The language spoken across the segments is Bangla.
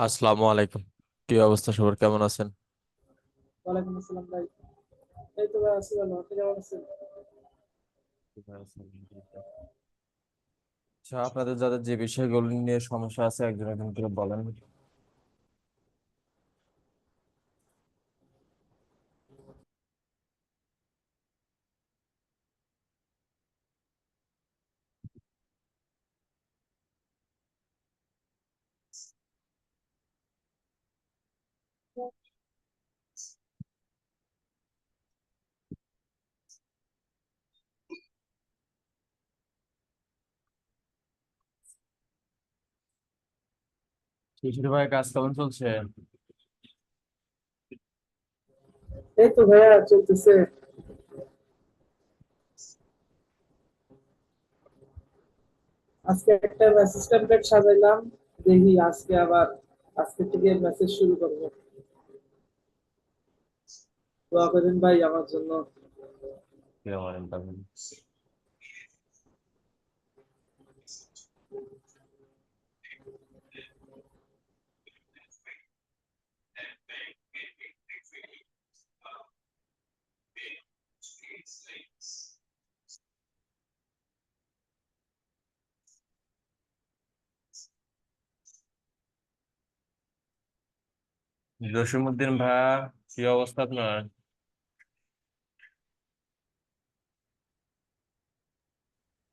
আসসালামু আলাইকুম। কি অবস্থা, সবার কেমন আছেন? ওয়ালাইকুম আসসালাম ভাই। এই তো ভাই আছি ভালো, আপনি কেমন আছেন? আচ্ছা, আপনাদের যাদের যে বিষয়গুলো নিয়ে সমস্যা আছে একজন একজন করে বলেন। শিশির ভাই, কাজ কেমন চলছে? এই তো ভাইয়া চলতেছে। আজকে একটা মেসেজ টেমপ্লেট সাজাইলাম, দেখি আজকে থেকে মেসেজ শুরু করবো। দোয়া করেন ভাই আমার জন্য। কি বলেন তখন? জসিমউদ্দিন ভাই, কি অবস্থা আপনার?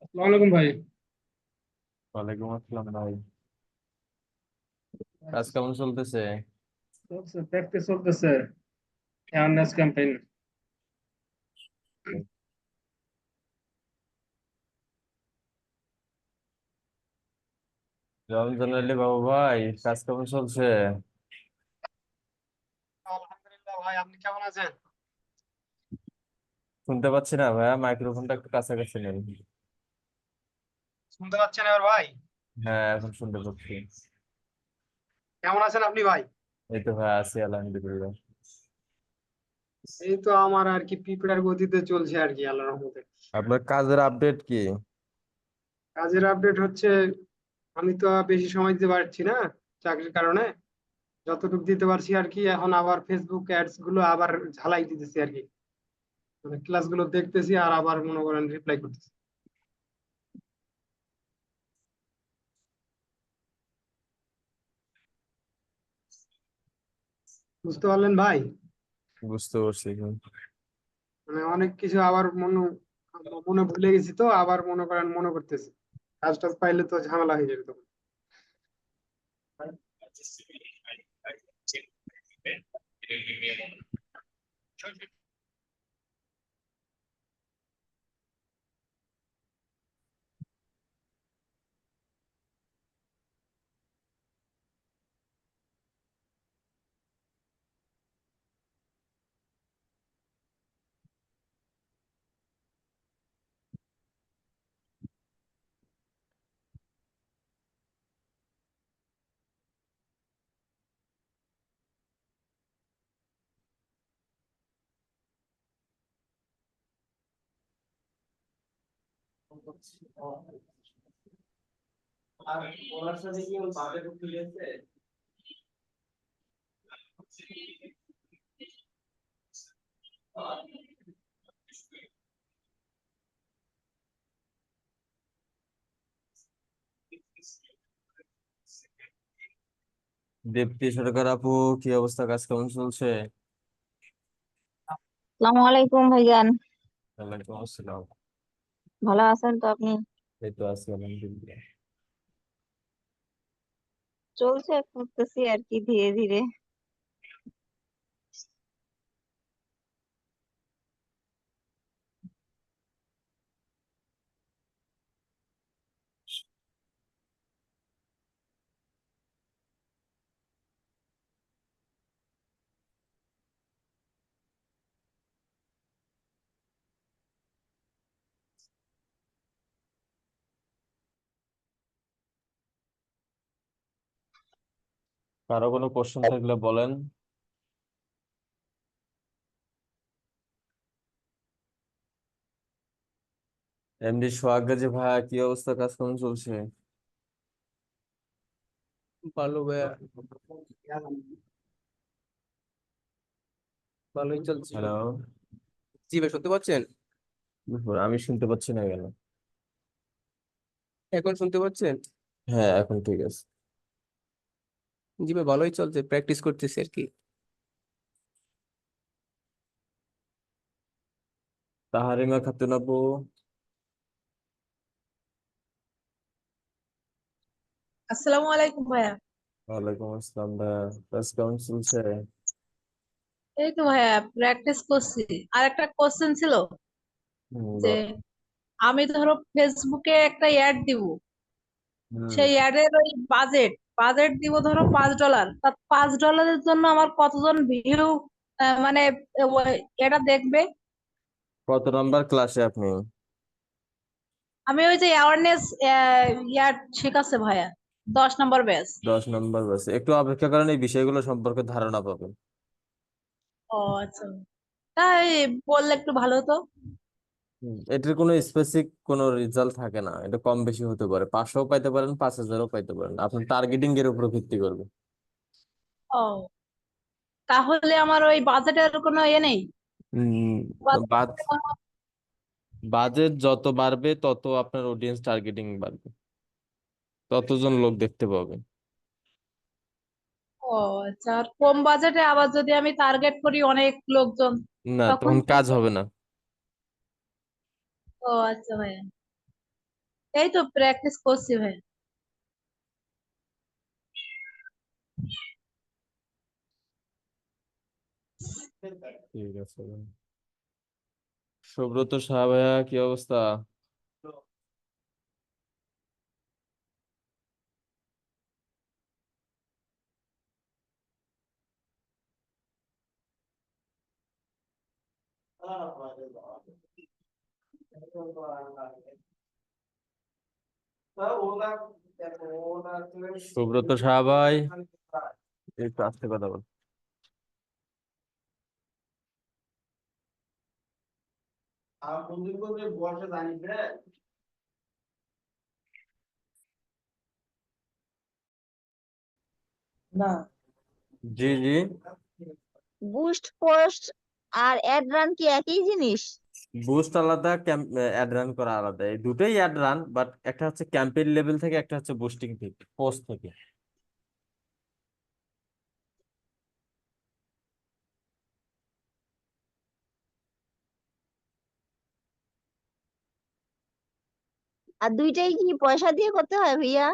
আসসালামু আলাইকুম ভাই। ওয়ালাইকুম আসসালাম ভাই। কাজ কেমন চলতেছে? চলছে, প্র্যাকটিস চলতেছে, অ্যাওয়ারনেস ক্যাম্পেইন। রমজান আলী বাবু ভাই, কাজ কেমন চলছে? আলহামদুলিল্লাহ ভাই, আপনি কেমন আছেন? শুনতে পাচ্ছি না ভাইয়া, মাইক্রোফোনটা একটু কাছাকাছি নেন। শুনতে পাচ্ছেন এবার ভাই? হ্যাঁ, এখন শুনতে পাচ্ছি। কেমন আছেন আপনি ভাই? এই তো ভাই, আছি আলহামদুলিল্লাহ। এই তো আমার আর কি পিঁপড়ার গতিতে চলছে আর কি, আল্লাহর রহমতে। আপনার কাজের আপডেট কি? কাজের আপডেট হচ্ছে, আমি তো বেশি সময় দিতে পারছি না চাকরির কারণে। যতটুকু দিতে পারছি আর কি, এখন আবার ফেসবুক অ্যাডস গুলো আবার ঝালাই দিতেছি আর কি। মানে ক্লাস গুলো দেখতেছি আর আবার মনে করেন রিপ্লাই করতেছি। বুঝতে পারলেন ভাই? বুঝতে পারছি। মানে অনেক কিছু আবার মনে মনে ভুলে গেছি, তো আবার মনে করেন মনে করতেছি। কাজ টাজ পাইলে তো ঝামেলা হয়ে যাবে তখন। আর ওনার সাথে কি বাজেট ক্লিয়ার? দীপ্তি সরকার আপু, কি অবস্থা, কাজ কেমন চলছে? আসসালামু আলাইকুম ভাইজান। ওয়ালাইকুম আসসালাম। ভালো আছেন তো আপনি? এই তো আছি আলহামদুলিল্লাহ। চলছে, করতেছি আর কি ধীরে ধীরে। কারো কোনো কোশ্চেন থাকলে বলেন। এমডি সোহাগ গাজী ভাই, কি অবস্থা, কাজ কেমন চলছে? ভালো ভাইয়া, ভালোই চলছে। হ্যালো, জি ভাই, শুনতে পাচ্ছেন? আমি শুনতে পাচ্ছি না কেন? এখন শুনতে পাচ্ছেন? হ্যাঁ, এখন ঠিক আছে। জি ভাই, ভালোই চলছে, প্র্যাকটিস করতেছি আর কি। তাহারিমা খাতুন আপু, আসসালামু আলাইকুম ভাইয়া। ওয়ালাইকুম আসসালাম ভাইয়া। ক্লাস কেমন চলছে? এই তো ভাইয়া প্র্যাকটিস করছি। আর একটা কোশ্চেন ছিল যে বল। আমি ধরো ফেসবুকে একটা অ্যাড দিব, হুম সেই অ্যাডের ওই বাজেট বাজেট দিব ধরো $5। তা $5 জন্য আমার কতজন ভিউ মানে এটা দেখবে? কত নাম্বার ক্লাসে আপনি? আমি ওই যে অ্যাওয়ারনেস ইয়ার শিখাচ্ছে ভাইয়া, 10 নম্বর ব্যাচ। 10 নাম্বার বাসে একটু অপেক্ষা করেন, এই বিষয়গুলো সম্পর্কে ধারণা পাবেন। ও আচ্ছা, তাই বললে একটু ভালো হতো। এটার কোনো স্পেসিফিক কোনো রেজাল্ট থাকে না, এটা কম বেশি হতে পারে, 500 পাইতে পারেন, 5000ও পাইতে পারেন, আপনার টার্গেটিং এর উপর ভিত্তি করবে। ও, তাহলে আমার ওই বাজেটের কোনো নেই? উম, বাজেট যত বাড়বে তত আপনার অডিয়েন্স টার্গেটিং বাড়বে, ততজন লোক দেখতে পাবেন। ও আচ্ছা, আর কম বাজেটে আবার যদি আমি টার্গেট করি অনেক লোকজন, না, তখন তখন কি? কাজ হবে না। ও আচ্ছা ভাইয়া, এই তো প্র্যাকটিস করছি ভাই। ঠিক আছে ভাই। সুব্রত সাহা ভাইয়া, কি অবস্থা? সুব্রত সাহা ভাই, একটু আস্তে কথা বল। জি জি। বুস্ট পোস্ট আর অ্যাড রান কি একই জিনিস? বুস্ট আলাদা, অ্যাড রান করা আলাদা, এই দুটোই অ্যাড রান, বাট একটা হচ্ছে ক্যাম্পেইন লেভেল থেকে, একটা হচ্ছে বুস্টিং থেকে, পোস্ট থেকে। আর দুইটাই কি পয়সা দিয়ে করতে হয় ভাইয়া?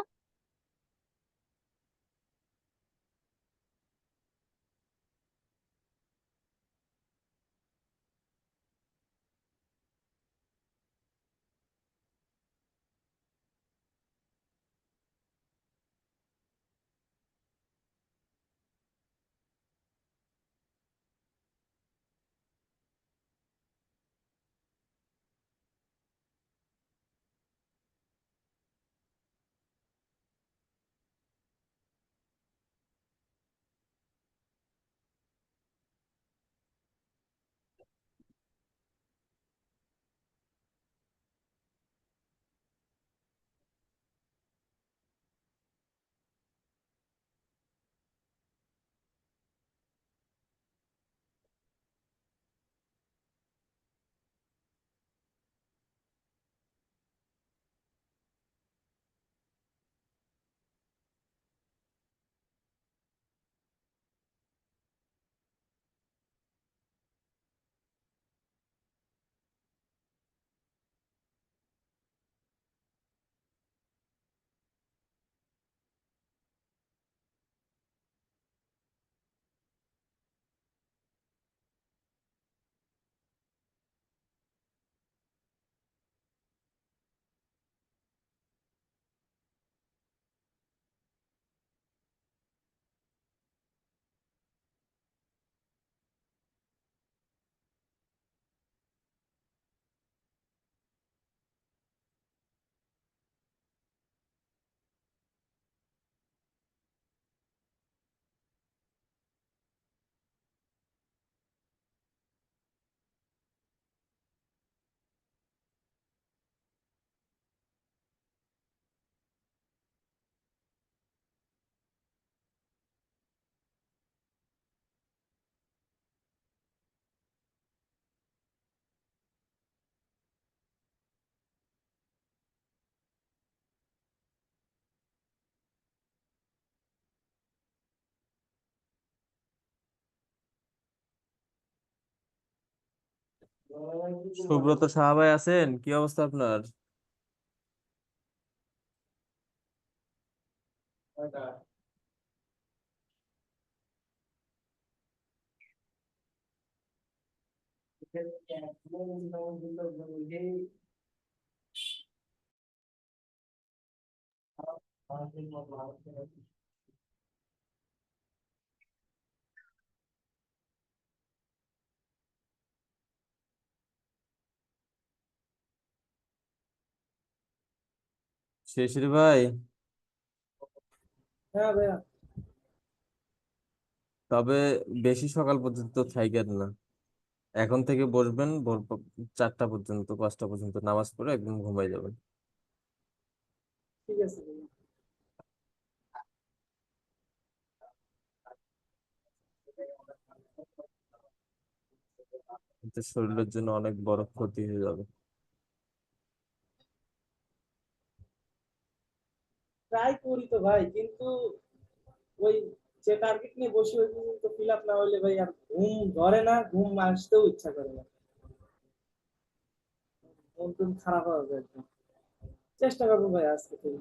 সুব্রত সাহা ভাই আছেন? কি অবস্থা আপনার? শেষরি ভাই, হ্যাঁ ভাইয়া। তবে বেশি সকাল পর্যন্ত থাইকেন না। এখন থেকে বসবেন 4টা পর্যন্ত, 5টা পর্যন্ত নামাজ পড়ে একদম ঘুমাই যাবেন। ঠিক আছে ভাইয়া। এতে শরীরের জন্য অনেক বড় ক্ষতি হয়ে যাবে। ট্রাই করি তো ভাই, কিন্তু ওই যে টার্গেট নিয়ে বসে ওই পর্যন্ত ফিল আপ না হলে ভাই আর ঘুম ধরে না, ঘুম আসতেও ইচ্ছা করে না, মন টন খারাপ হয়ে যায় একদম। চেষ্টা করবো ভাই আজকে থেকে।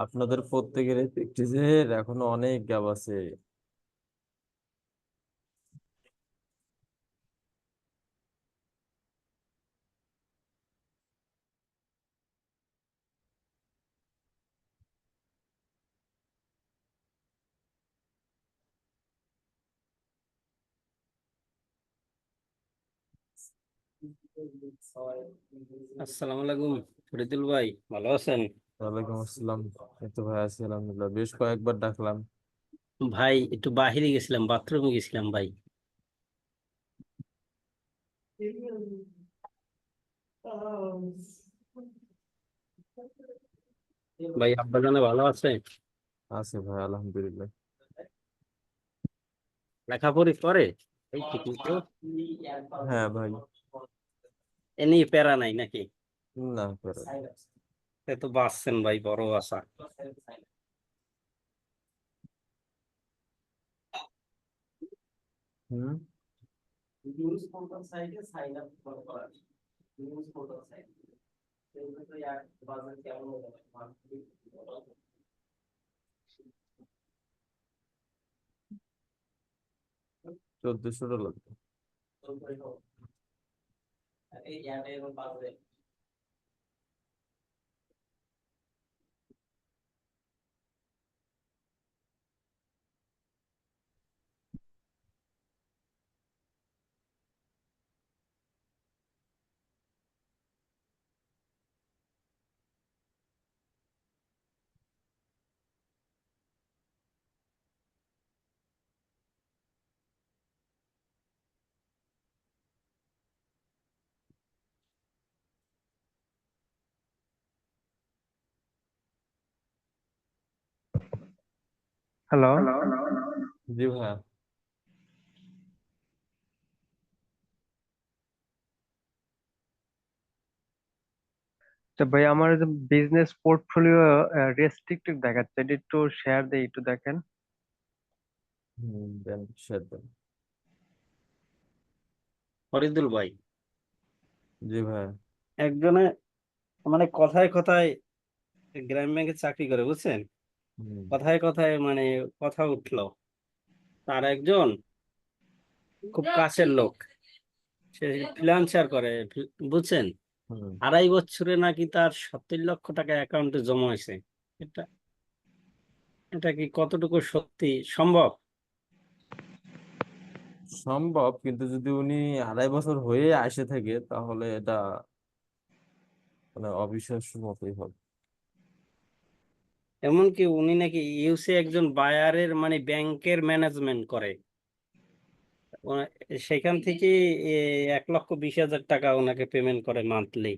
আপনাদের প্রত্যেকের প্র্যাকটিসের এখনো অনেক গ্যাপ আছে। আসসালামু আলাইকুম ফরিদুল ভাই, ভালো আছেন? ওয়ালাইকুম আসসালাম। এই তো ভাই আছি আলহামদুলিল্লাহ, বেশ কয়েকবার ডাকলাম। ভাই একটু বাহিরে গেছিলাম, বাথরুমে গেছিলাম ভাই। ভাই আব্বা জানে ভালো আছে? আছে ভাই আলহামদুলিল্লাহ। লেখাপড়ি করে এই ঠিক মতো? হ্যাঁ ভাই। এ নিয়ে প্যারা নাই নাকি? না করে। এ তো বাঁচছেন ভাই, বড় আশা। হুম। $1400। হ্যালো। জি ভাইয়া। তো ভাই আমার বিজনেস পোর্টফোলিও রেস্ট্রিক্টেড দেখাচ্ছে, এটা একটু শেয়ার দেই, একটু দেখেন। দেন শেয়ার দেন। ফরিদুল ভাই, জি ভাইয়া। একজনে মানে কথায় কথায় গ্রামীণ ব্যাংকে চাকরি করে, বুঝছেন? হুম, কথায় কথায় মানে কথা উঠলো, তার একজন খুব কাছের লোক, সে ফ্রিল্যান্সার করে, বুঝছেন? হুম। 2.5 বছরে নাকি তার 70 লক্ষ টাকা অ্যাকাউন্টে জমা হয়েছে। এটা এটা কি কতটুকু সত্যি সম্ভব? সম্ভব, কিন্তু যদি উনি 2.5 বছর হয়ে আসে থাকে তাহলে এটা মানে অবিশ্বাস্য মতোই হবে। এমনকি উনি নাকি ইউসি একজন বায়ারের মানে ব্যাংকের ম্যানেজমেন্ট করে। সেখান থেকে 1,20,000 টাকা ওনাকে পেমেন্ট করে মান্থলি।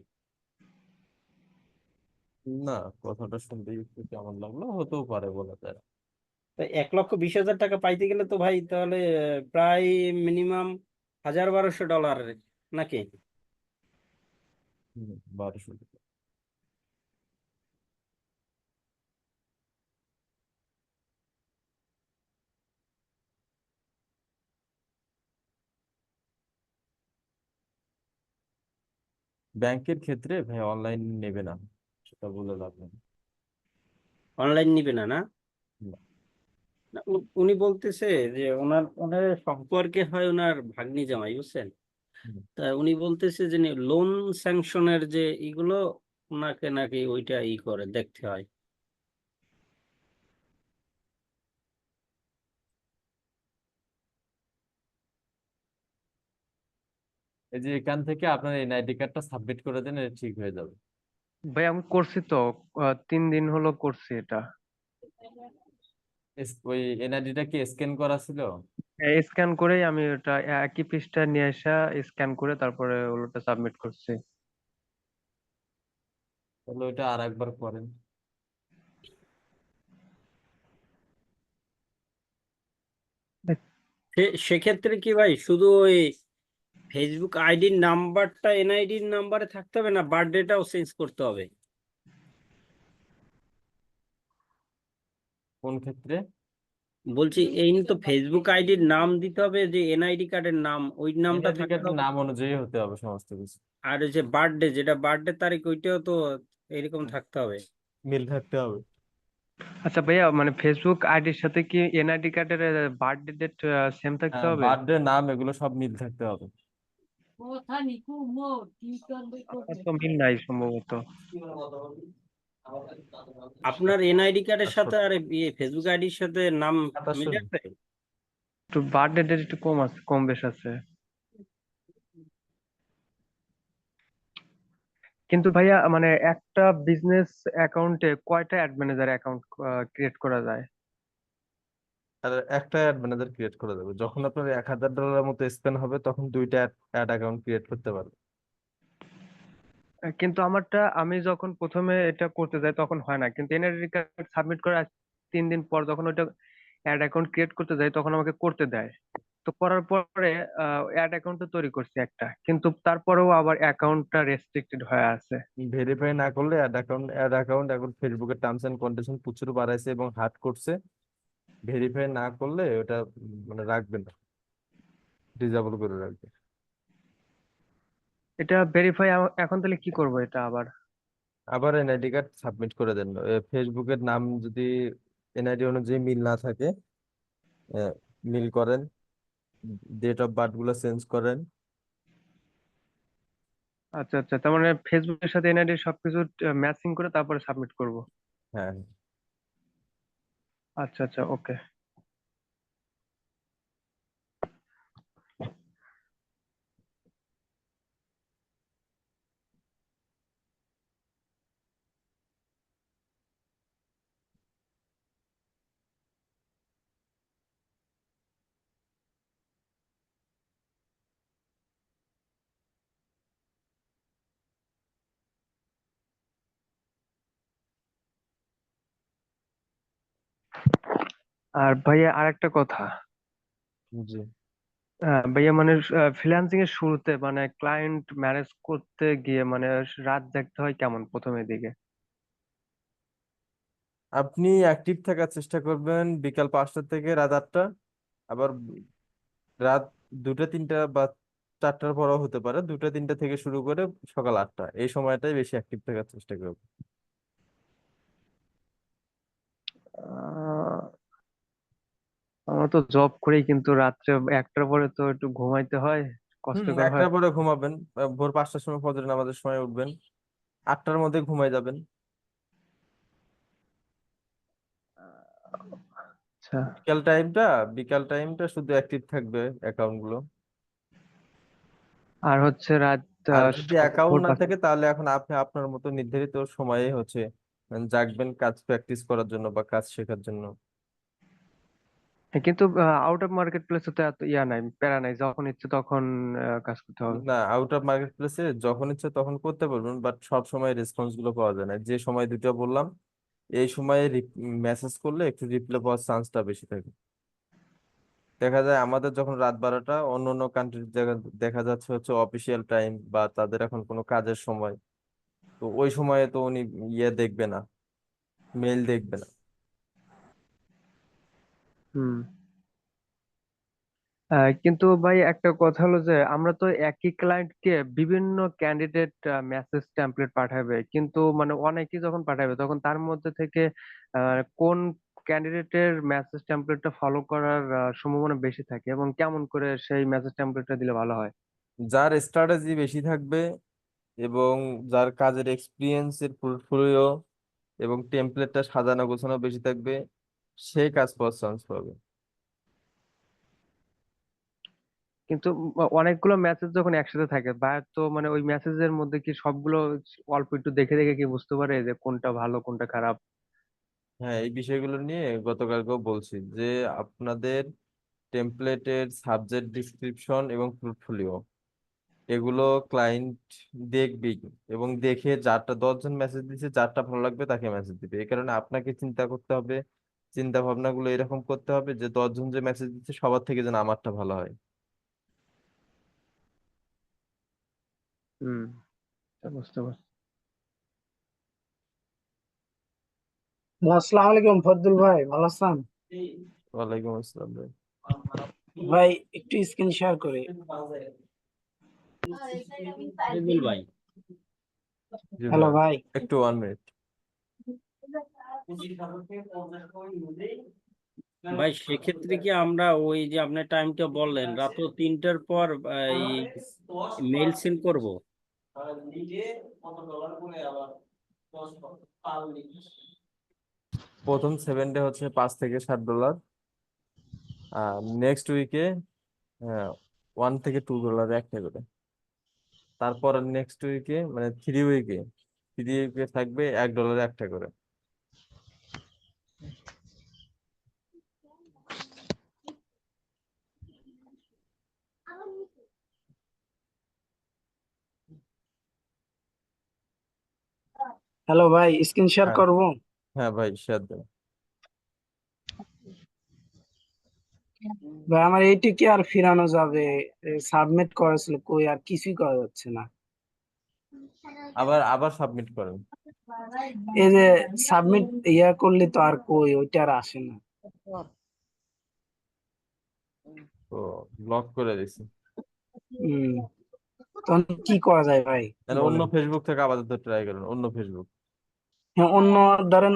না, কথাটা শুনতে একটু কেমন লাগলো, হতেও পারে, বলা যায় না। 1,20,000 টাকা পাইতে গেলে তো ভাই তাহলে প্রায় মিনিমাম 1,000-1,200 ডলার নাকি? হুম, 1200 টাকা। ব্যাংকের ক্ষেত্রে ভাই অনলাইন নেবে না, সেটা বলে লাভ নেই। অনলাইন নিবে না, না? না। না, উনি বলতেছে যে ওনার ওনার সম্পর্কে হয় ওনার ভাগ্নি জামাই, বুঝছেন? হুম। তা উনি বলতেছে যে লোন স্যাংশনের যে এগুলো ওনাকে নাকি ওইটা করে দেখতে হয়। এই যে এখান থেকে আপনার এনআইডি কার্ডটা সাবমিট করে দেন, এটা ঠিক হয়ে যাবে। ভাই আমি করছি তো, 3 দিন হলো করছি এটা। ওই এনআইডিটা কি স্ক্যান করা ছিল? স্ক্যান করেই আমি ওটা একই পৃষ্ঠা নিয়ে আসা, স্ক্যান করে তারপরে ওটা সাবমিট করছি। তাহলে ওইটা আর একবার করেন। সেক্ষেত্রে কি ভাই শুধু ওই ফেসবুক আইডির নাম্বারটা এনআইডির নাম্বারে থাকতে হবে, না বার্থডেটাও চেঞ্জ করতে হবে? কোন ক্ষেত্রে? বলছি এই তো ফেসবুক আইডির নাম দিতে হবে, যে এনআইডি কার্ডের নাম ওই নামটা এনআইডি থাকতে কার্ডের হবে। নাম অনুযায়ী হতে হবে সমস্ত কিছু। আর ওই যে বার্থডে, যেটা বার্থডে তারিখ, ওইটাও তো এরকম থাকতে হবে। মিল থাকতে হবে। আচ্ছা ভাইয়া, মানে ফেসবুক আইডির সাথে কি এনআইডি কার্ডের বার্থডে ডেট সেম থাকতে হ্যাঁ, হবে? বার্থডে, নাম, এগুলো সব মিল থাকতে হবে। আমার তো মিল নাই সম্ভবত। আপনার এনআইডি কার্ডের সাথে 700 আর ফেসবুক আইডির সাথে নাম 2700। মিলে আছে? একটু বার্থডে ডেট একটু কম আছে, কম বেশ আছে। কিন্তু ভাইয়া মানে একটা বিজনেস অ্যাকাউন্টে কয়টা অ্যাড ম্যানেজার অ্যাকাউন্ট ক্রিয়েট করা যায়? আর একটা অ্যাড ম্যানেজার ক্রিয়েট করে দেবে, যখন আপনার $1,000 মতো স্পেন্ড হবে তখন দুইটা অ্যাড অ্যাকাউন্ট ক্রিয়েট করতে পারবে। কিন্তু আমারটা আমি যখন প্রথমে এটা করতে যাই তখন হয় না, কিন্তু এনআইডি কার্ড সাবমিট করার 3 দিন পর যখন ওইটা অ্যাড অ্যাকাউন্ট ক্রিয়েট করতে যাই তখন আমাকে করতে দেয়। তো করার পরে অ্যাড অ্যাকাউন্ট তো তৈরি করছি একটা, কিন্তু তারপরেও আবার অ্যাকাউন্টটা রেস্ট্রিক্টেড হয়ে আছে। ভেরিফাই না করলে অ্যাড অ্যাকাউন্ট এখন ফেসবুকের টার্মস এন্ড কন্ডিশন প্রচুর বাড়াইছে এবং হার্ড করছে। ভেরিফাই না করলে ওটা মানে রাখবে না, ডিসেবল করে রাখবে। এটা ভেরিফাই এখন তাহলে কি করবো এটা আবার? আবার এনআইডি কার্ড সাবমিট করে দেন। ফেসবুকের নাম যদি এনআইডি অনুযায়ী মিল না থাকে, আহ, মিল করেন, ডেট অফ বার্থ গুলো চেঞ্জ করেন। আচ্ছা আচ্ছা, তার মানে ফেসবুকের সাথে এনআইডি সবকিছু ম্যাচিং করে তারপরে সাবমিট করব। হ্যাঁ। আচ্ছা আচ্ছা, ওকে। আর ভাইয়া আরেকটা কথা, জি। ভাইয়া মানে ফ্রিল্যান্সিং এর শুরুতে মানে ক্লায়েন্ট ম্যানেজ করতে গিয়ে মানে রাত জাগতে হয় কেমন প্রথমের দিকে? আপনি অ্যাক্টিভ থাকার চেষ্টা করবেন বিকাল 5টা থেকে রাত 8টা, আবার রাত 2টা 3টা বা 4টার পরও হতে পারে, 2টা 3টা থেকে শুরু করে সকাল 8টা, এই সময়টাই বেশি অ্যাক্টিভ থাকার চেষ্টা করবেন। আহ, আমরা তো জব করি কিন্তু রাত্রে 1টার পরে তো একটু ঘুমাইতে হয়, কষ্টকর হয়। 1টার পরে ঘুমাবেন, ভোর 5টার সময় ফজর নামাজের সময় উঠবেন, 8টার মধ্যে ঘুমাই যাবেন। আচ্ছা। বিকাল টাইমটা বিকাল টাইমটা শুধু অ্যাক্টিভ থাকবে অ্যাকাউন্ট গুলো। আর হচ্ছে রাত আর যদি অ্যাকাউন্ট ভোর না 5টা। থাকে তাহলে এখন আপনি আপনার মতো নির্ধারিত সময়ে হচ্ছে জাগবেন কাজ প্র্যাকটিস করার জন্য বা কাজ শেখার জন্য। কিন্তু আউট অফ মার্কেট প্লেসে তো এত ইয়া নাই, প্যারা নাই, যখন ইচ্ছে তখন কাজ করতে হবে। না, আউট অফ মার্কেট প্লেসে যখন ইচ্ছে তখন করতে পারবেন, বাট সব সময় রেসপন্স গুলো পাওয়া যায় না। যে সময় দুটো বললাম এই সময়ে মেসেজ করলে একটু রিপ্লাই পাওয়ার চান্সটা বেশি থাকে। দেখা যায় আমাদের যখন রাত 12টা, অন্য অন্য কান্ট্রির জায়গা দেখা যাচ্ছে হচ্ছে অফিসিয়াল টাইম বা তাদের এখন কোনো কাজের সময়, তো ওই সময়ে তো উনি ইয়ে দেখবে না, মেল দেখবে না। হুম। কিন্তু ভাই একটা কথা হলো যে আমরা তো একই ক্লায়েন্টকে বিভিন্ন ক্যান্ডিডেট মেসেজ টেমপ্লেট পাঠাবে, কিন্তু মানে অনেকেই যখন পাঠাবে তখন তার মধ্যে থেকে কোন ক্যান্ডিডেটের মেসেজ টেমপ্লেটটা ফলো করার সম্ভাবনা বেশি থাকে এবং কেমন করে সেই মেসেজ টেমপ্লেটটা দিলে ভালো হয়? যার স্ট্র্যাটেজি বেশি থাকবে এবং যার কাজের এক্সপিরিয়েন্সের পোর্টফোলিও এবং টেমপ্লেটটা সাজানো গোছানো বেশি থাকবে, সেই কাজ পাওয়ার চান্স পাবে। কিন্তু অনেকগুলো মেসেজ যখন একসাথে থাকে বা তো মানে ওই মেসেজের মধ্যে কি সবগুলো অল্প একটু দেখে দেখে কি বুঝতে পারে যে কোনটা ভালো কোনটা খারাপ? হ্যাঁ, এই বিষয়গুলো নিয়ে গতকালকেও বলছি যে আপনাদের টেমপ্লেটের সাবজেক্ট ডিসক্রিপশন এবং পোর্টফোলিও এগুলো ক্লায়েন্ট দেখবেই, এবং দেখে যারটা 10জন মেসেজ দিচ্ছে যারটা ভালো লাগবে তাকে মেসেজ দিবে। এই কারণে আপনাকে চিন্তা করতে হবে, চিন্তা ভাবনাগুলো এরকম করতে হবে যে 10জন যে মেসেজ দিচ্ছে সবার থেকে যেন আমারটা ভালো হয়। হুম, তা বুঝতে পারছি। আসসালামু আলাইকুম ফজলুল ভাই, ভালো আছেন? ওয়ালাইকুম আসসালাম ভাই। ভাই একটু স্ক্রিন শেয়ার করে। রবিউল ভাই, জি হ্যালো ভাই, ভাই। একটু 1 মিনিট। ভাই সেক্ষেত্রে কি আমরা ওই যে আপনার টাইমটা বললেন রাত 3টার পর এই মেইল সেন্ড করব? প্রথম 7 ডে হচ্ছে $5 থেকে $7, আর নেক্সট উইকে হ্যাঁ $1 থেকে $2 একটা করে। তারপর নেক্সট উইকে মানে 3 উইকে থাকবে $1 একটা করে। হ্যালো ভাই, স্ক্রিন শেয়ার হ্যাঁ, করব? হ্যাঁ ভাই, শেয়ার দেন। ভাই আমার এইটা কি আর ফিরানো যাবে? সাবমিট করেছিল, কই আর কিছুই করা যাচ্ছে না। আবার আবার সাবমিট করেন। এই যে সাবমিট ইয়া করলে তো আর কই ওইটা আর আসে না। তো ব্লক করে দিছি। হম, তখন কি করা যায় ভাই তাহলে অন্য বলেন? ফেসবুক থেকে আপাতত ট্রাই করেন, অন্য ফেসবুক। হ্যাঁ, অন্য ধরেন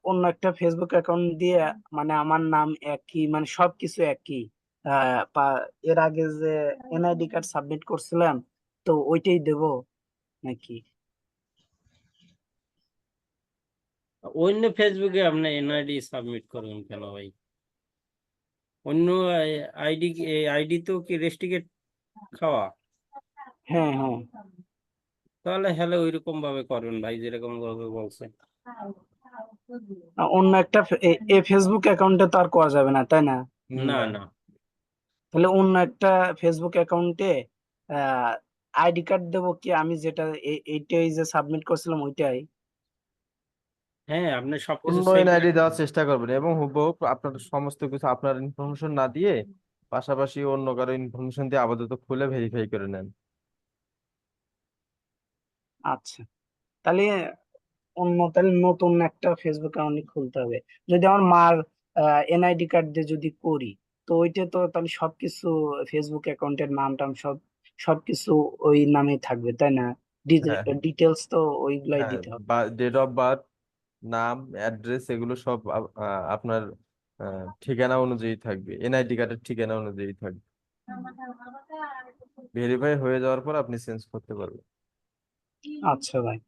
অন্য একটা ফেসবুক অ্যাকাউন্ট দিয়ে, মানে আমার নাম একই, মানে সবকিছু একই। এর আগে যে এনআইডি কার্ড সাবমিট করছিলাম, তো ওইটাই দেব নাকি? অন্য ফেসবুকে আপনি এনআইডি সাবমিট করবেন কেন ভাই? অন্য আইডি, আইডি তো কি রেস্ট্রিক্টেড খাওয়া? হ্যাঁ হ্যাঁ। তাহলে হ্যালো ওইরকম ভাবে করবেন ভাই যেরকম ভাবে বলছেন। অন্য একটা ফেসবুক অ্যাকাউন্টে তো আর করা যাবে না, তাই না? না না, না, তাহলে অন্য একটা ফেসবুক অ্যাকাউন্টে আইডি কার্ড দেবো কি? আমি যেটা এইটাই যে সাবমিট করছিলাম ওইটাই। হ্যাঁ, আপনি সবকিছু অন্য সেভ এনআইডি রাখবেন। দেওয়ার চেষ্টা করবেন এবং হুবহু আপনার সমস্ত কিছু আপনার ইনফরমেশন না দিয়ে পাশাপাশি অন্য কারো ইনফরমেশন দিয়ে আপাতত খুলে ভেরিফাই করে নেন। আচ্ছা, তাহলে তাহলে নতুন একটা ফেসবুক অ্যাকাউন্ট খুলতে হবে। যদি আমার মার এনআইডি কার্ড দিয়ে যদি করি, তো ওইটা তো তাহলে সবকিছু ফেসবুক অ্যাকাউন্টের নাম টাম সবকিছু ওই নামেই থাকবে, তাই না? হ্যাঁ, ডিটেলস তো ওইগুলাই হ্যাঁ, দিতে হবে। বা ডেট অফ বার্থ, নাম, অ্যাড্রেস এগুলো সব আপনার ঠিকানা অনুযায়ী থাকবে, এনআইডি কার্ডের ঠিকানা অনুযায়ী থাকবে। ভেরিফাই হয়ে যাওয়ার পর আপনি চেঞ্জ করতে পারবেন। আচ্ছা ভাই।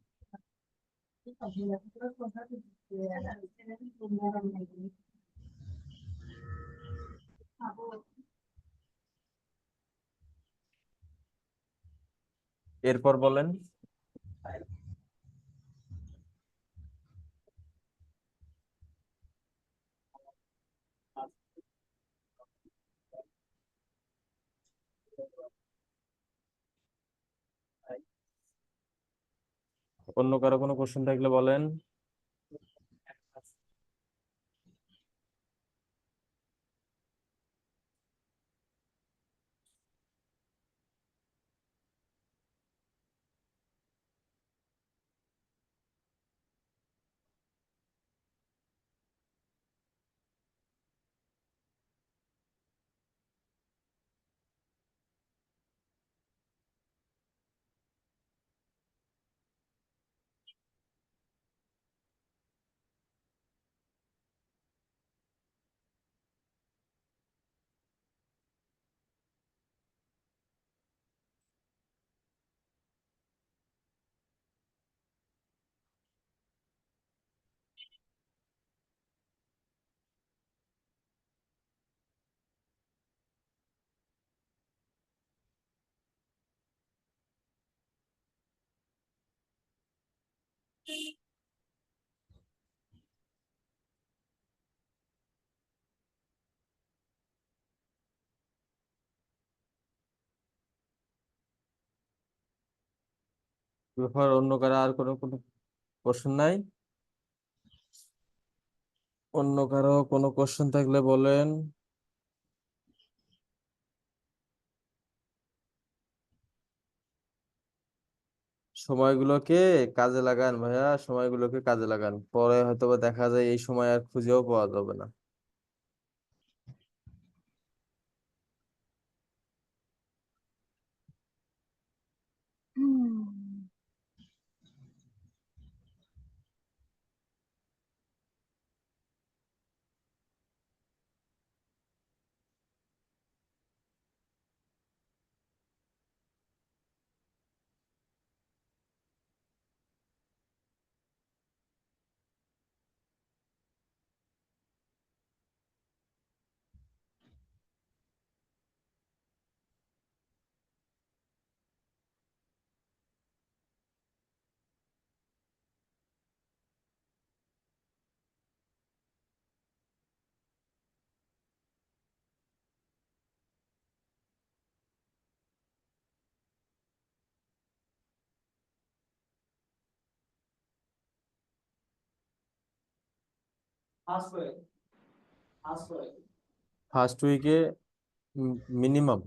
এরপর বলেন। অন্য কারো কোনো কোশ্চেন থাকলে বলেন। এরপর অন্য কারো আর কোনো কোনো কোশ্চেন নাই? অন্য কারো কোনো কোশ্চেন থাকলে বলেন। সময়গুলোকে কাজে লাগান ভাইয়া, সময়গুলোকে কাজে লাগান, পরে হয়তোবা দেখা যায় এই সময় আর খুঁজেও পাওয়া যাবে না। ফার্স্ট উইকে মিনিমাম,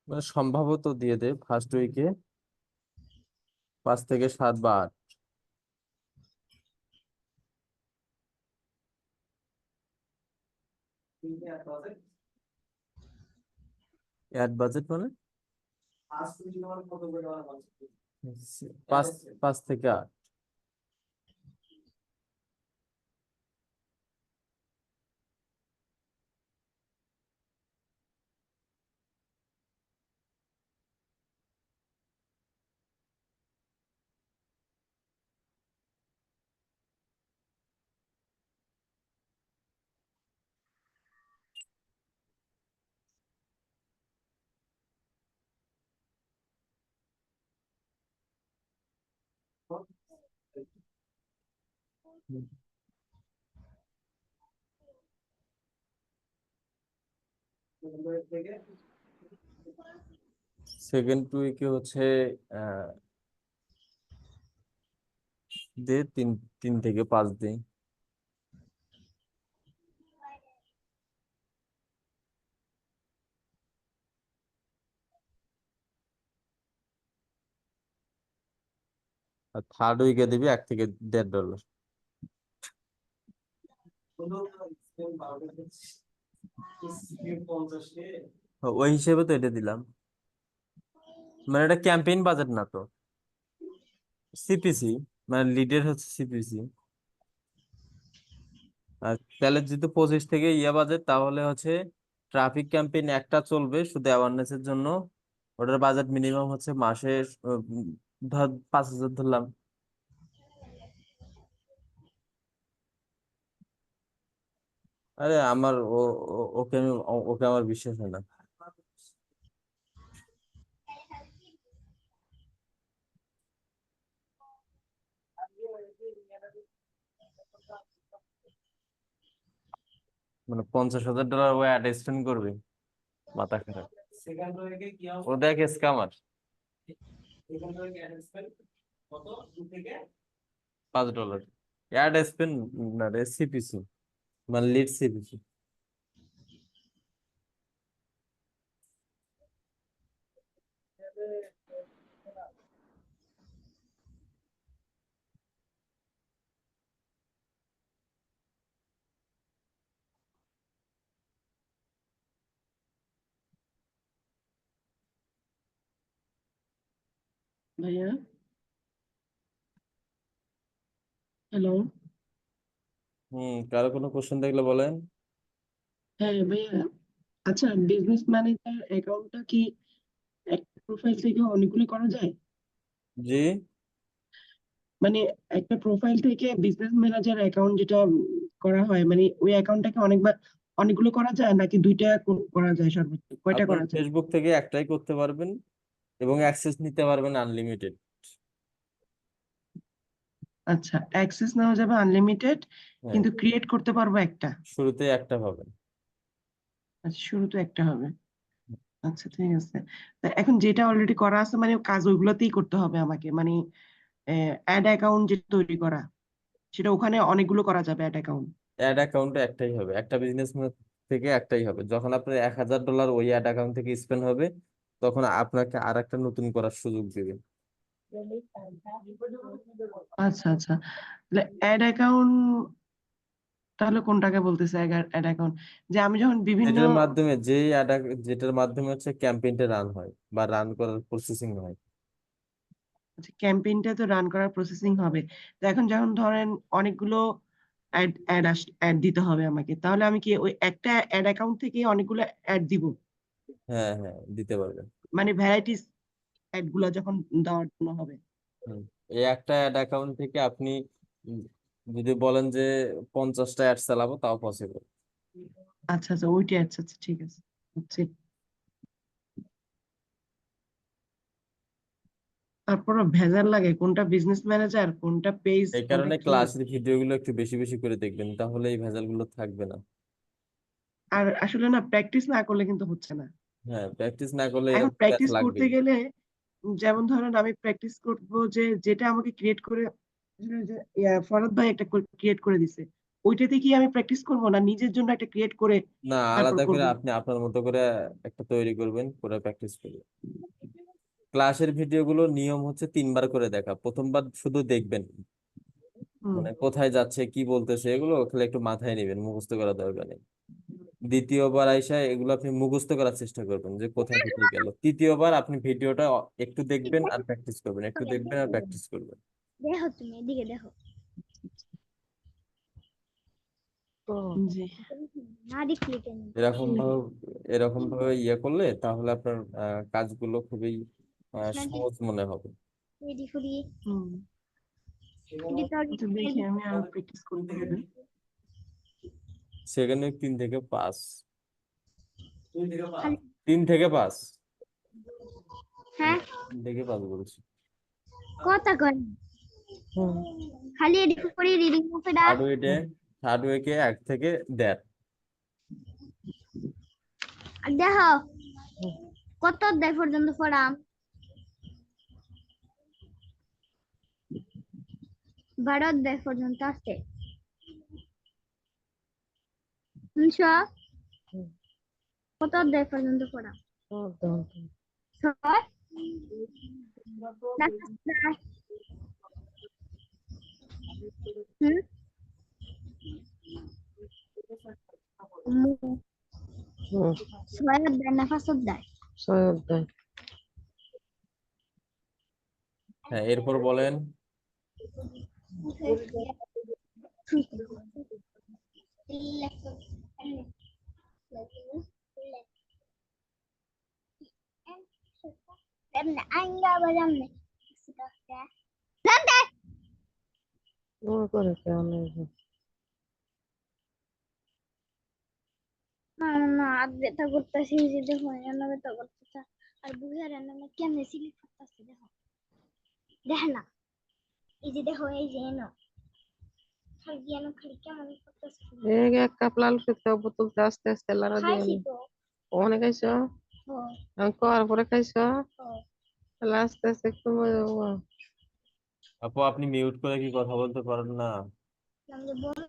মানে সম্ভবত দিয়ে দেয় ফার্স্ট উইকে 5 থেকে 7 বা 8। অ্যাড বাজেট মানে 5 5 থেকে 8। সেকেন্ড উইকে হচ্ছে দিয়ে 3 থেকে 5 দিই। আর থার্ড উইকে দিবি $1 থেকে $1.5। ওই হিসেবে তো এটা দিলাম, মানে এটা ক্যাম্পেইন বাজেট না তো, সিপিসি, মানে লিডের হচ্ছে সিপিসি। আর তাহলে যদি 25 থেকে বাজেট, তাহলে হচ্ছে ট্রাফিক ক্যাম্পেইন একটা চলবে শুধু অ্যাওয়ারনেস এর জন্য। ওটার বাজেট মিনিমাম হচ্ছে মাসে ধর 5,000 ধরলাম। আরে আমার ওকে আমার বিশ্বাস হয় না। মানে $50,000 ও অ্যাড স্পেন্ড করবে, মাথা খারাপ। ও দেখ স্ক্যামার। $5 অ্যাড স্পেন্ড না রে, সিপিসি মানে লিড সিপিসি। ভাইয়া, হ্যালো। কারো কোনো কোশ্চেন থাকলে বলেন। হ্যাঁ ভাইয়া, আচ্ছা বিজনেস ম্যানেজার অ্যাকাউন্টটা কি একটা প্রোফাইল থেকে অনেকগুলো করা যায়? জি, মানে একটা প্রোফাইল থেকে বিজনেস ম্যানেজার অ্যাকাউন্ট যেটা করা হয়, মানে ওই অ্যাকাউন্টটাকে অনেকগুলো করা যায় নাকি দুইটা করা যায়, সর্বোচ্চ কয়টা আপনার করা যায়? ফেসবুক থেকে একটাই করতে পারবেন এবং অ্যাক্সেস নিতে পারবেন আনলিমিটেড। আচ্ছা, অ্যাক্সেস নেওয়া যাবে আনলিমিটেড, হ্যাঁ, কিন্তু ক্রিয়েট করতে পারবো একটা। শুরুতে একটা পাবেন। আচ্ছা, শুরু তো একটা হবে। আচ্ছা ঠিক আছে। তা এখন যেটা অলরেডি করা আছে, মানে কাজ ওইগুলোতেই করতে হবে আমাকে, মানে অ্যাড অ্যাকাউন্ট যেটা তৈরি করা, সেটা ওখানে অনেকগুলো করা যাবে অ্যাড অ্যাকাউন্ট? অ্যাড অ্যাকাউন্টে একটাই হবে, একটা বিজনেস থেকে একটাই হবে। যখন আপনার $1,000 ওই অ্যাড অ্যাকাউন্ট থেকে স্পেন্ড হবে, তখন আপনাকে আর একটা নতুন করার সুযোগ দিবে। আচ্ছা আচ্ছা, তাহলে অ্যাড অ্যাকাউন্ট তাহলে কোনটাকে বলতেছে অ্যাড অ্যাকাউন্ট? যে আমি যখন বিভিন্ন এটার মাধ্যমে যেটার মাধ্যমে হচ্ছে ক্যাম্পেইনটা রান হয় বা রান করার প্রসেসিং হয়। ক্যাম্পেইনটা তো রান করার প্রসেসিং হবে, তো এখন যখন ধরেন অনেকগুলো অ্যাড দিতে হবে আমাকে, তাহলে আমি কি ওই একটা অ্যাড অ্যাকাউন্ট থেকে অনেকগুলো অ্যাড দিব? হ্যাঁ হ্যাঁ, দিতে পারবেন। মানে ভ্যারাইটিস অ্যাড গুলা যখন দেওয়ার জন্য হবে? হুম। এই একটা অ্যাড অ্যাকাউন্ট থেকে আপনি উম, যদি বলেন যে 50টা অ্যাড চালাবো, তাও পসিবল। আচ্ছা আচ্ছা, ওইটা আচ্ছা আচ্ছা ঠিক আছে, বুঝছি। তারপর ভেজাল লাগে কোনটা বিজনেস ম্যানেজার, কোনটা পেজ, এই কোনটা কারণে কি। ক্লাসের ভিডিওগুলো একটু বেশি বেশি করে দেখবেন, তাহলে এই ভেজালগুলো থাকবে না। আর আসলে না, প্র্যাকটিস না করলে কিন্তু হচ্ছে না। হ্যাঁ, প্র্যাকটিস না করলে এখন এরকম ব্যাচ প্র্যাকটিস করতে লাগবেই। গেলে, যেমন ধরেন আমি প্র্যাকটিস করব যে যেটা আমাকে ক্রিয়েট করে, আসলে যে ফরহাদ ভাই একটা ক্রিয়েট করে দিছে, ওইটাতে কি আমি প্র্যাকটিস করব, না নিজের জন্য একটা ক্রিয়েট করে না, তারপর আলাদা করে করব? আপনি আপনার মতো করে একটা তৈরি করবেন, করে প্র্যাকটিস করবেন। ক্লাসের ভিডিওগুলো নিয়ম হচ্ছে 3 বার করে দেখা। প্রথমবার শুধু দেখবেন, হুম। মানে কোথায় যাচ্ছে কি বলতেছে এগুলো খালি একটু মাথায় নেবেন, মুখস্থ করার দরকার নেই। দ্বিতীয়বার আইসা এগুলো আপনি মুখস্থ করার চেষ্টা করবেন যে কোথায় কোথায় গেল। তৃতীয়বার আপনি ভিডিওটা একটু দেখবেন আর প্র্যাকটিস করবেন, একটু দেখবেন আর প্র্যাকটিস করবেন। দেখো তুমি এদিকে দেখো। জি। না দেখলে কেন? এরকম ভাবে এরকম ভাবে করলে তাহলে আপনার কাজগুলো খুবই সহজ মনে হবে। রেডি করি। হুম। এটি তো আচ্ছা দেখি, আমি আরো প্র্যাকটিস করতে হবে। সেখানে 3 থেকে 5। খালি 3 থেকে 5। হ্যাঁ 3 থেকে 5 বলছি। কথা কয় না। হুম। খালি এডি করি রিডিং মুখে ডাক। থার্ড উইকে 1 থেকে 1.5। আর দেখো কত অধ্যায় পর্যন্ত পড়াম। 12 অধ্যায় পর্যন্ত আছে শুনছো কত অধ্যায় পর্যন্ত পড়া 6 না 7? হুম উম, 6 অধ্যায় না 5 অধ্যায়? হ্যাঁ, এরপর বলেন। না হাত ব্যথা করতেছি এই যে দেখো এখানে ব্যথা করতেছে আর বুঝে রান্না কেমনে সিলিপ করতেছে দেখো দেখ না এই যে দেখো এই যে এনো খালি এনো খালি কেমন করতেছে এক কাপ লাল খেতে বোতলতে আস্তে আস্তে লাড়া দিয়ে খাইছি তো ওখানে খাইছো ও আমি খাওয়ার পরে খাইছো ও তাহলে আস্তে আস্তে একটু মজা হবো। আপু আপনি মিউট করে কি কথা বলতে পারেন না? আমাদের বড়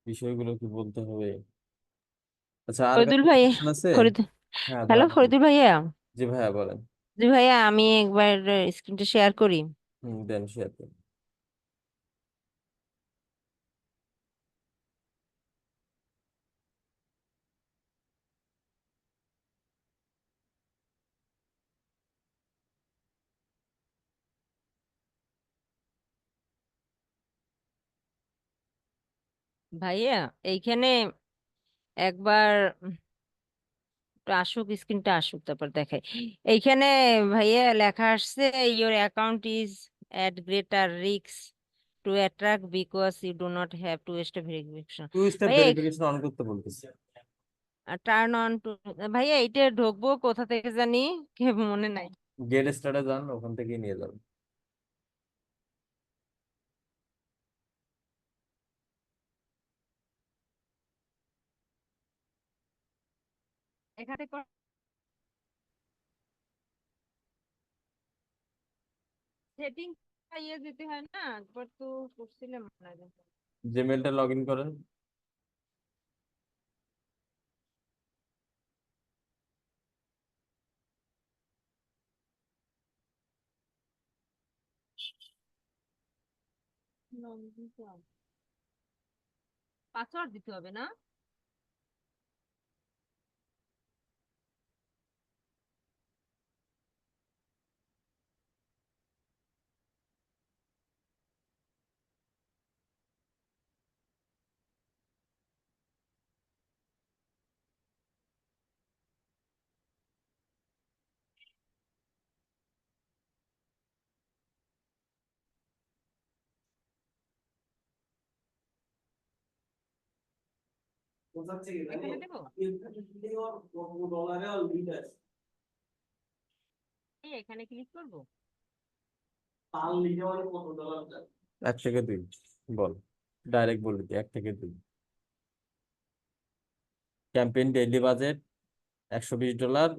বিষয়গুলো কি বলতে হবে? আচ্ছা, আর ফরিদুল কাছে ভাই, কোশ্চেন আছে? ফরিদ হ্যাঁ হ্যালো বলেন। ফরিদুল ভাইয়া। জি ভাইয়া বলেন। জি ভাইয়া, আমি একবার স্ক্রিনটা শেয়ার করি। দেন শেয়ার করুন। ভাইয়া এইখানে একবার একটু আসুক, স্ক্রিনটা আসুক, তারপর দেখাই। এইখানে ভাইয়া লেখা আসছে your account is at greater risk to attract because you do not have two step verification. Two step ভাইয়া ভেরিফিকেশন অন করতে বলতেছে। টার্ন অন টু, ভাইয়া এইটা ঢুকবো কোথা থেকে জানি, কে মনে নাই। গেট স্টার্টে যান, ওখান থেকে নিয়ে যাবেন। এখানে সেটিং ইয়ে যেতে হয় না, একবার তো করছিলাম মনে হয়। জিমেলটা লগ ইন করেন। পাসওয়ার্ড দিতে হবে না? এখানে দেবো? এখানে ক্লিক করবো? 1 থেকে 2 বল, ডাইরেক্ট বলে দিই 1 থেকে 2। ক্যাম্পেইন ডেইলি বাজেট $120,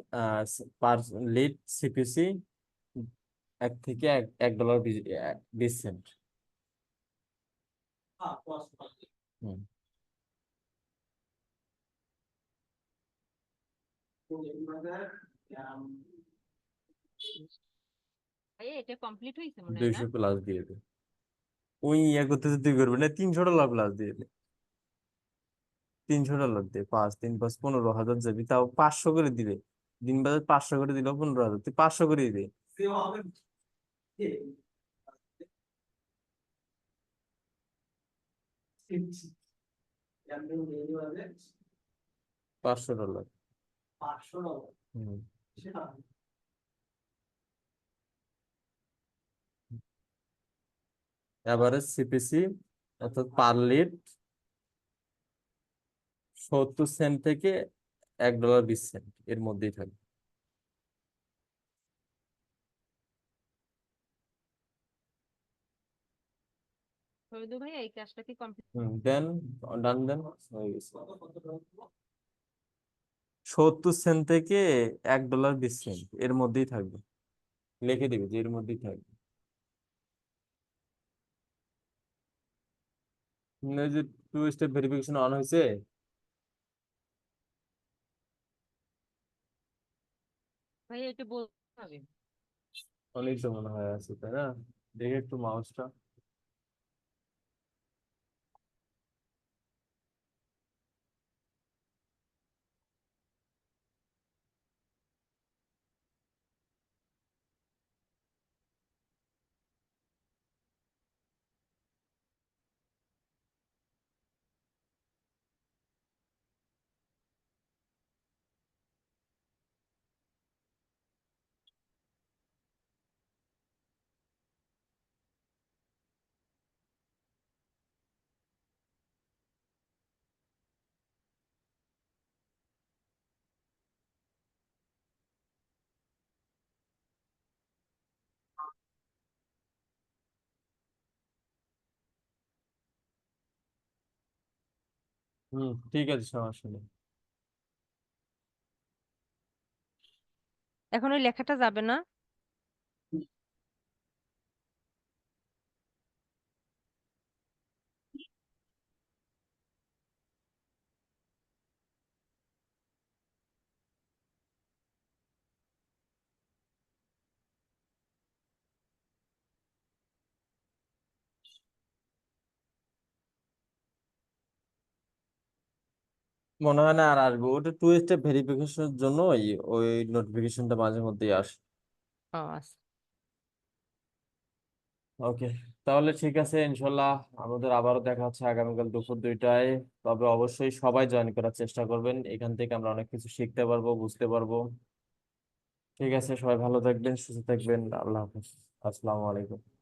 পার লিড সিপিসি 1 থেকে $1 20 সেন্ট। হুম। এটা কমপ্লিট হয়েছে মনে হয় না? 200 প্লাস দিয়ে দে। ওই ইয়ে করতে তুই করবি না, $300 প্লাস দিয়ে দে। $300 দিয়ে 5 3 5 15,000 যাবি, তাও 500 করে দিবে। দিন বাজার 500 করে দিল 15,000, তুই 500 করে দিবি। $500। হুম। এভারেজ সিপিসি অর্থাৎ পার লিড 70 সেন্ট থেকে $1.20 এর মধ্যেই থাকবে। ফরিদুল ভাই, এই কাজটা কি কমপ্লিট? দেন ডান দেন, হয়ে গেছে। 70 সেন্ট থেকে $1.20 এর মধ্যেই থাকবে, লিখে দিবি যে এর মধ্যেই থাকবে। এই যে 2 স্টেপ ভেরিফিকেশন অন হয়েছে? ভাইয়া এটা বলতে হবে। অনেক তো মনে হয় আছে, তাই না? দেখে একটু মাউসটা। ঠিক আছে, সমস্যা নেই। এখন ওই লেখাটা যাবে না? মনে হয় না আর আসবে, ওটা 2 স্টেপ ভেরিফিকেশনের জন্য ওই নোটিফিকেশনটা মাঝে মধ্যেই আসে। ও আচ্ছা। ওকে, তাহলে ঠিক আছে, ইনশাল্লাহ আমাদের আবারও দেখা হচ্ছে আগামীকাল দুপুর 2টায়। তবে অবশ্যই সবাই জয়েন করার চেষ্টা করবেন, এখান থেকে আমরা অনেক কিছু শিখতে পারবো, বুঝতে পারবো। ঠিক আছে, সবাই ভালো থাকবেন, সুস্থ থাকবেন, আল্লাহ হাফেজ, আসসালামু আলাইকুম।